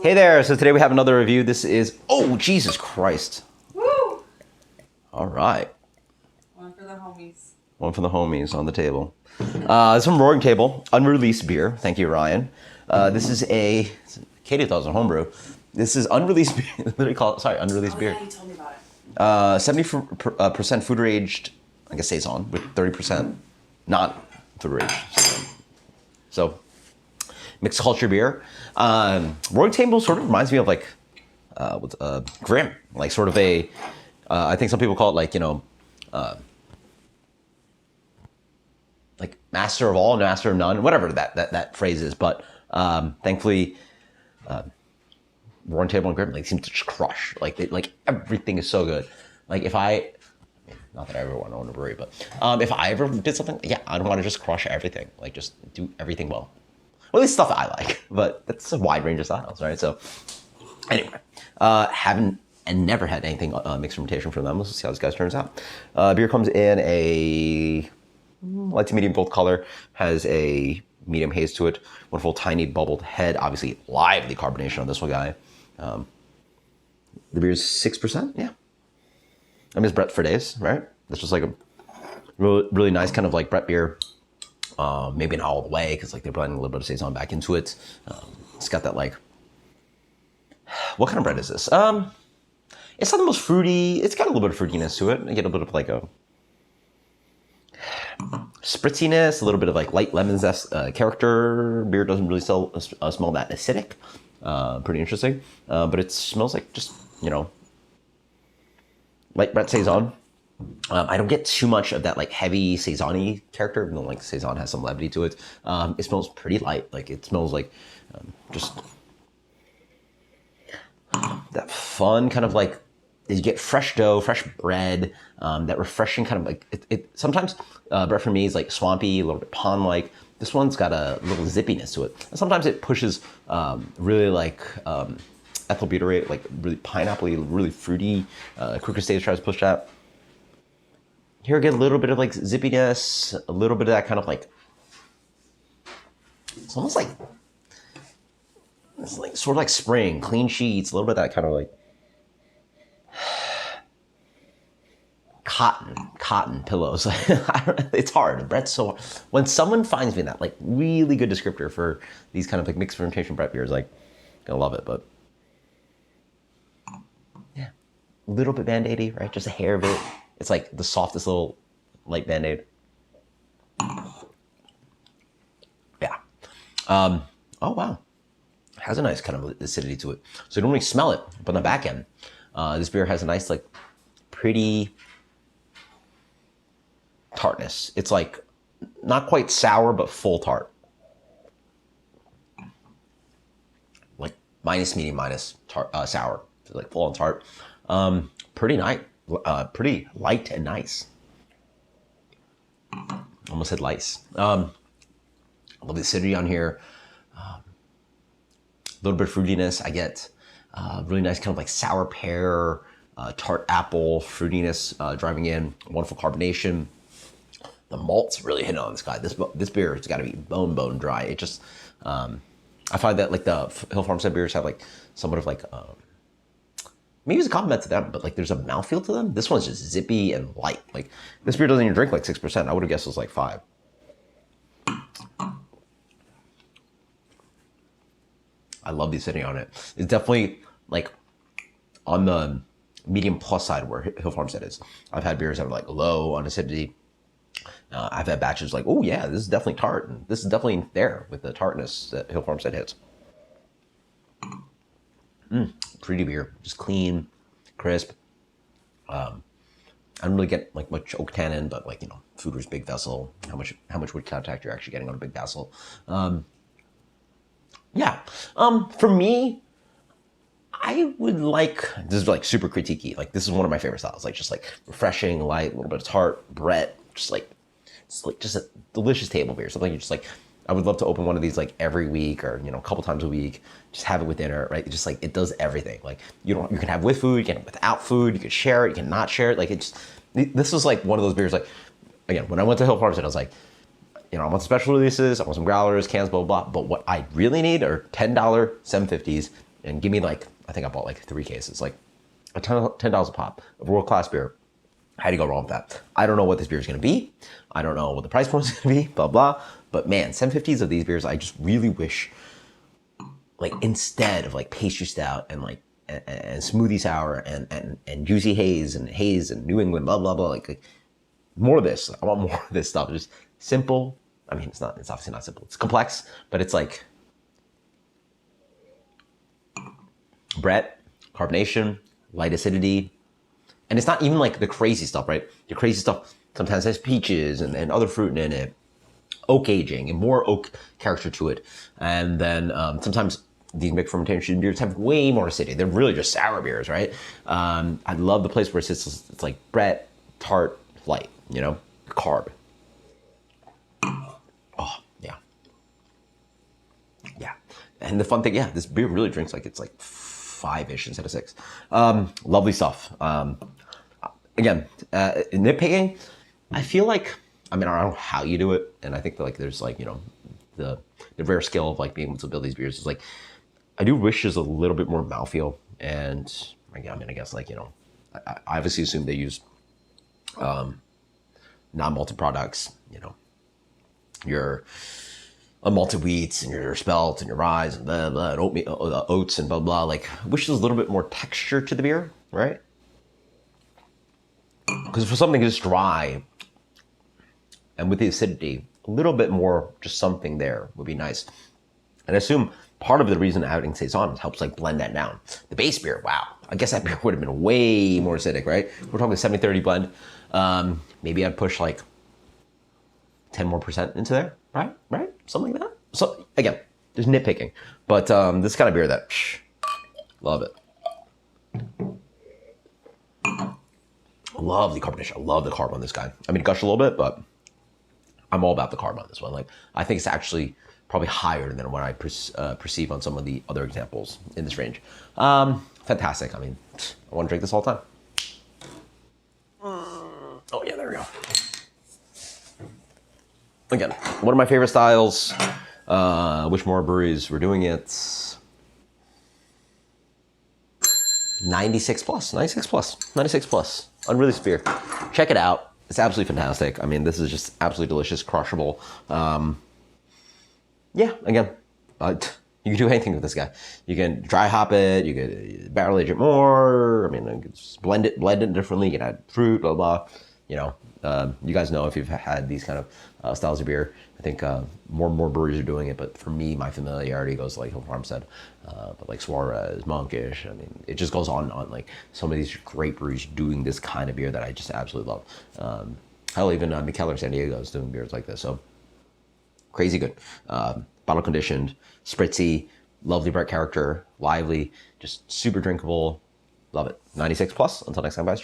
Hey there, so today we have another review. This is, oh, Jesus Christ. Woo! All right. One for the homies. One for the homies on the table. This is from Roaring Table, unreleased beer. Thank you, Ryan. This is a, Katie thought it was a homebrew. This is unreleased beer, literally call it, sorry, unreleased beer. Yeah, you told me about it. 70% food aged, I guess Saison, with 30% not food aged. So, mixed culture beer. Roaring Table sort of reminds me of like Grim, like sort of a. I think some people call it like like master of all, master of none, whatever that phrase is. But thankfully, Roaring Table and Grim like seem to just crush. Like everything is so good. Like if I. Not that I ever want to own a brewery, but if I ever did something, yeah, I'd want to just crush everything. Like just do everything well. Well, at least stuff I like, but that's a wide range of styles, right? So anyway, haven't and never had anything mixed fermentation from them. Let's see how this guy turns out. Beer comes in a light to medium gold color, has a medium haze to it, wonderful tiny bubbled head, obviously lively carbonation on this one guy. The beer is 6%, yeah. I miss Brett for days, right? That's just like a really, really nice kind of like Brett beer. Maybe not all the way because like they're blending a little bit of Saison back into it. It's got that like, what kind of bread is this? It's not the most fruity. It's got a little bit of fruitiness to it. I get a bit of like a spritziness, a little bit of like light lemon zest character. Beer doesn't really smell that acidic. Pretty interesting. But it smells like just, like Brett Saison. I don't get too much of that like heavy Saison-y character, even though like Saison has some levity to it. It smells pretty light. Like it smells like just that fun kind of like you get fresh dough, fresh bread, that refreshing kind of like it sometimes bread for me is like swampy, a little bit pond-like. This one's got a little zippiness to it. And sometimes it pushes really like ethyl butyrate, like really pineapple-y, really fruity. Crooked Stage tries to push that. Here I get a little bit of like zippiness, a little bit of that kind of like, it's almost like, it's like sort of like spring, clean sheets, a little bit of that kind of like cotton pillows. It's hard. Brett's so hard. When someone finds me that like really good descriptor for these kind of like mixed fermentation Brett beers, like gonna love it. But yeah, a little bit Band-Aidy, right? Just a hair of it. It's like the softest little light Band-Aid. Yeah. Oh, wow. Has a nice kind of acidity to it. So you don't really smell it, but on the back end, this beer has a nice, like, pretty tartness. It's like not quite sour, but full tart. Like minus, medium, minus sour. Like full on tart. Pretty nice. Pretty light and nice. Almost said lice. I love the acidity on here. A little bit of fruitiness. I get really nice kind of like sour pear, tart apple fruitiness driving in. Wonderful carbonation. The malt's really hitting on this guy. This beer has got to be bone dry. It just I find that like the Hill Farmstead beers have like somewhat of like maybe it's a compliment to them, but like there's a mouthfeel to them. This one's just zippy and light. Like this beer doesn't even drink like 6%. I would have guessed it was like 5. I love the acidity on it. It's definitely like on the medium plus side where Hill Farmstead is. I've had beers that are like low on acidity. I've had batches like, oh yeah, this is definitely tart. And this is definitely there with the tartness that Hill Farmstead hits. Pretty beer, just clean, crisp. I don't really get like much oak tannin, but like Foeder's big vessel. How much wood contact you're actually getting on a big vessel? Yeah. For me, I would like this is like super critiquey. Like this is one of my favorite styles. Like just like refreshing, light, a little bit of tart, Brett, just a delicious table beer. Something you just like. I would love to open one of these like every week or a couple times a week. Just have it with dinner, right? Just like it does everything. Like you can have with food, you can have without food, you can share it, you can not share it. Like this was like one of those beers. Like again, when I went to Hill Farmstead, I was like, I want the special releases, I want some growlers, cans, blah blah blah. But what I really need are $10 750s and give me like, I think I bought like 3 cases, like $10 a pop of world-class beer. How do you go wrong with that? I don't know what this beer is going to be. I don't know what the price point is going to be, blah, blah. But man, 750s of these beers, I just really wish, like, instead of like pastry stout and like, and smoothie sour and juicy haze and New England, blah, blah, blah, like more of this. I want more of this stuff. Just simple. I mean, it's obviously not simple. It's complex, but it's like Brett, carbonation, light acidity. And it's not even like the crazy stuff, right? The crazy stuff sometimes has peaches and other fruit in it, oak aging and more oak character to it. And then sometimes these mixed fermentation beers have way more acidity. They're really just sour beers, right? I love the place where it sits. It's like Brett, tart, light, you know, carb. Oh, yeah. Yeah. And the fun thing, yeah, this beer really drinks like it's like 5-ish instead of 6. Lovely stuff. Again, nitpicking, I feel like, I mean, I don't know how you do it. And I think that like there's like, you know, the rare skill of like being able to build these beers is like, I do wish there's a little bit more mouthfeel. And I mean, I guess like, you know, I obviously assume they use non-malted products, you know, your unmalted wheats and your spelt and your rye and blah, blah, and oatmeal, oats and blah, blah. Like, I wish there's a little bit more texture to the beer, right? Because for something just dry and with the acidity, a little bit more, just something there would be nice. And I assume part of the reason adding Saison helps like blend that down. The base beer, wow. I guess that beer would have been way more acidic, right? We're talking 70-30 blend. Maybe I'd push like 10% more into there, right? Right? Something like that. So again, there's nitpicking. But this kind of beer that, love it. Love the carbonation. I love the carb on this guy. I mean, gush a little bit, but I'm all about the carb on this one. Like, I think it's actually probably higher than what I perceive on some of the other examples in this range. Fantastic. I mean, I want to drink this all the time. Oh yeah, there we go. Again, one of my favorite styles. Wish more breweries were doing it. 96 plus. Unreleased beer. Check it out. It's absolutely fantastic. I mean, this is just absolutely delicious, crushable. Yeah, again, you can do anything with this guy. You can dry hop it. You can barrel age it more. I mean, you can just blend it differently. You can add fruit, blah, blah. You know, you guys know if you've had these kind of styles of beer. I think more and more breweries are doing it, but for me, my familiarity goes like Hill Farmstead, but like Suarez, Monkish. I mean, it just goes on and on. Like some of these great breweries doing this kind of beer that I just absolutely love. Hell, even Mikkeller San Diego is doing beers like this. So crazy good. Bottle conditioned, spritzy, lovely bright character, lively, just super drinkable. Love it. 96 plus. Until next time, guys.